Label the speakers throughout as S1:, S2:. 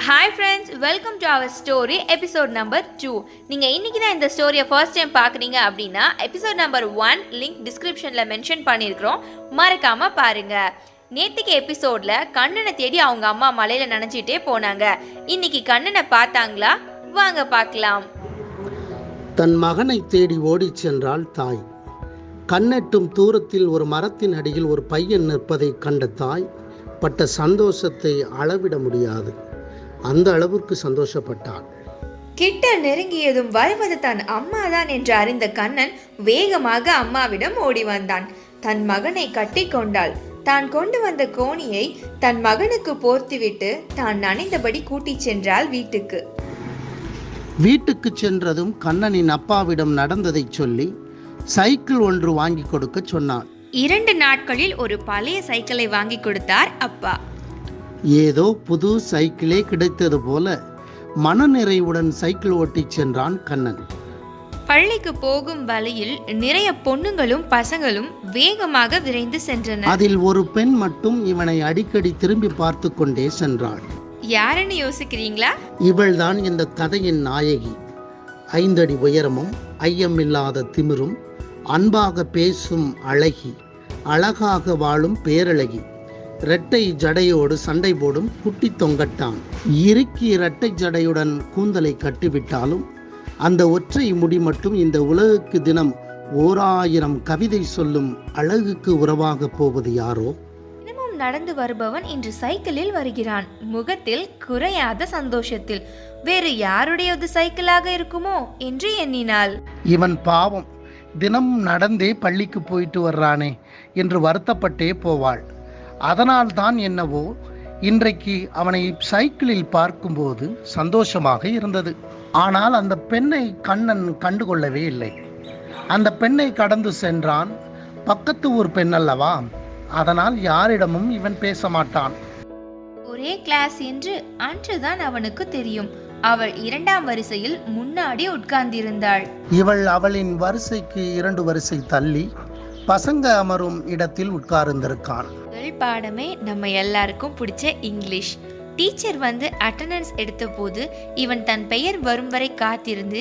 S1: Hi friends, welcome to our story episode number 2. நீங்கள் இன்றைக்கி தான் இந்த ஸ்டோரியை ஃபர்ஸ்ட் டைம் பார்க்குறீங்க அப்படின்னா எபிசோட் நம்பர் 1 லிங்க் டிஸ்கிரிப்ஷனில் மென்ஷன் பண்ணியிருக்கிறோம், மறக்காமல் பாருங்கள். நேற்றுக்கு எபிசோடில் கண்ணனை தேடி அவங்க அம்மா மலையில் நனைஞ்சிட்டே போனாங்க. இன்னைக்கு கண்ணனை பார்த்தாங்களா? வாங்க பார்க்கலாம்.
S2: தன் மகனை தேடி ஓடிச் சென்றாள் தாய். கண்ணெட்டும் தூரத்தில் ஒரு மரத்தின் அடியில் ஒரு பையன் நிற்பதை கண்ட தாய் பட்ட சந்தோஷத்தை அளவிட முடியாது. அந்த அளவுக்கு சந்தோஷப்பட்டான்.
S1: கிட்ட நெருங்கியதும் வருவது தன் அம்மாதான் என்று அறிந்த கண்ணன் வேகமாக அம்மாவிடம் ஓடி வந்தான். தன் மகனை கட்டி கொண்டாள். தான் கொண்டு வந்த கோணியை தன் மகனுக்கு போர்த்திவிட்டு தான் நனைந்தபடி கூட்டிச் சென்றாள் வீட்டுக்கு.
S2: வீட்டுக்கு சென்றதும் கண்ணனின் அப்பாவிடம் நடந்ததை சொல்லி சைக்கிள் ஒன்று வாங்கி கொடுக்க சொன்னான்.
S1: 2 நாட்களில் ஒரு பழைய சைக்கிளை வாங்கி கொடுத்தார் அப்பா.
S2: ஏதோ புது சைக்கிளே கிடைத்தது போல மனநிறைவுடன் சைக்கிள் ஓட்டிச் சென்றான் கண்ணன்.
S1: பள்ளிக்கு போகும் வழியில் நிறைய பொண்ணுங்களும் பசங்களும் வேகமாக விரைந்து சென்றனர்.
S2: அதில் ஒரு பெண் மட்டும் இவனை அடிக்கடி திரும்பி பார்த்து கொண்டே சென்றாள்.
S1: யாருன்னு யோசிக்கிறீங்களா?
S2: இவள்தான் இந்த கதையின் நாயகி. 5 அடி உயரமும் ஐயமில்லாத திமிரும் அன்பாக பேசும் அழகி, அழகாக வாழும் பேரழகி. இரட்டை ஜடையோடு சண்டை போடும் குட்டி தொங்கட்டான். இறுக்கி இரட்டை ஜடையுடன் கூந்தலை கட்டிவிட்டாலும் அந்த ஒற்றை முடி மட்டும் இந்த உலகுக்கு தினம் 1000 கவிதை சொல்லும் அழகுக்கு உறவாக போவது யாரோ?
S1: தினமும் நடந்து வருபவன் இன்று சைக்கிளில் வருகிறான். முகத்தில் குறையாத சந்தோஷத்தில். வேறு யாருடையது சைக்கிளாக இருக்குமோ என்று எண்ணினாள்.
S2: இவன் பாவம், தினம் நடந்தே பள்ளிக்கு போயிட்டு வர்றானே என்று வருத்தப்பட்டே போவாள். அதனால் தான் என்னவோ இன்றைக்கு அவனை சைக்கிளில் பார்க்கும்போது சந்தோஷமாக இருந்தது. ஆனால் அந்த பெண்ணை கண்ணன் கண்டுகொள்ளவே இல்லை. அந்த பெண்ணை கடந்து சென்றான். பக்கத்து ஊர் பெண் அல்லவா, அதனால் யாரிடமும் இவன் பேச மாட்டான்.
S1: ஒரே கிளாஸ் என்று அன்றுதான் அவனுக்கு தெரியும். அவள் 2ஆம் வரிசையில் முன்னாடி உட்கார்ந்திருந்தாள்.
S2: இவள் அவளின் வரிசைக்கு 2 வரிசை தள்ளி பசங்க அமரும் இடத்தில் உட்கார்ந்திருக்கான்.
S1: பாடமே நம்ம எல்லாருக்கும் பிடிச்ச இங்கிலீஷ். டீச்சர் வந்து அட்டெண்டன்ஸ் எடுத்த போது இவன் தன் பெயர் வரும் வரை காத்திருந்து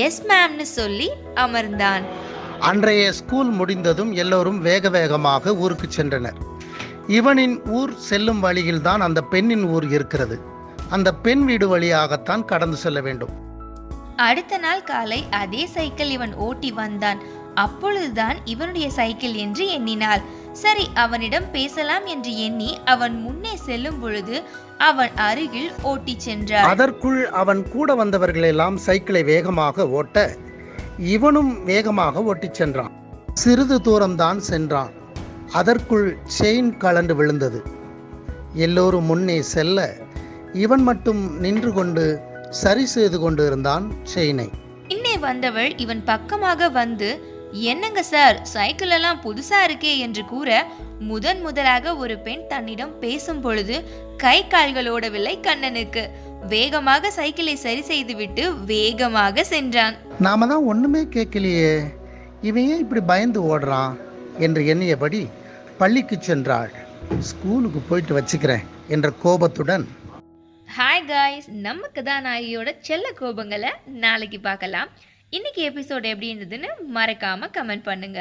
S1: எஸ் மேம்னு சொல்லி அமர்ந்தான்.
S2: அன்றைய ஸ்கூல் முடிந்ததும் எல்லோரும் வேக வேகமாக ஊருக்கு சென்றனர். இவனின் ஊர் செல்லும் வழியில்தான் அந்த பெண்ணின் ஊர் இருக்கிறது. அந்த பெண் வீடு வழியாகத்தான் கடந்து செல்ல வேண்டும்.
S1: அடுத்த நாள் காலை அதே சைக்கிள் இவன் ஓட்டி வந்தான். அப்பொழுதுதான் இவனுடைய சைக்கிள் என்று எண்ணினாள். சரி, அவனிடம் பேசலாம் என்று எண்ணி அவன் முன்னே செல்லும் பொழுது அவன் அருகில் ஓட்டி சென்றான்.
S2: அதற்குள் அவன் கூட வந்தவர்கள் எல்லாம் சைக்கிளை வேகமாக ஓட்ட இவனும் வேகமாக ஓட்டிச் சென்றான். சிறிது தூரம்தான் சென்றான். அதற்குள் செயின் கலண்டு விழுந்தது. எல்லோரும் முன்னே செல்ல இவன் மட்டும் நின்று கொண்டு சரி செய்து கொண்டு இருந்தான் செயினை.
S1: இன்னே வந்தவள் இவன் பக்கமாக வந்து, என்னங்க சார், சைக்கிள் எல்லாம் புதுசா இருக்கே என்று கூற முதலாக ஒரு பெண் தன்னிடம் பேசும் பொழுது கை கால்களோடவில்லை கண்ணனுக்கு. வேகமாக சைக்கிளை சரி செய்துவிட்டு வேகமாக சென்றான்.
S2: நாம தான் ஒண்ணுமே கேட்கலையே, இவன் ஏன் இப்படி பயந்து ஓடுறான் என்று எண்ணியபடி பள்ளிக்கு சென்றாள். ஸ்கூலுக்கு போயிட்டு வச்சுக்கிறேன் என்ற கோபத்துடன்.
S1: ஹாய் காய்ஸ், நம்ம கதாநாயகியோட செல்ல கோபங்களை நாளைக்கு பார்க்கலாம். இன்னைக்கு எபிசோட் எப்படி இருந்ததுன்னு மறக்காம கமெண்ட் பண்ணுங்க.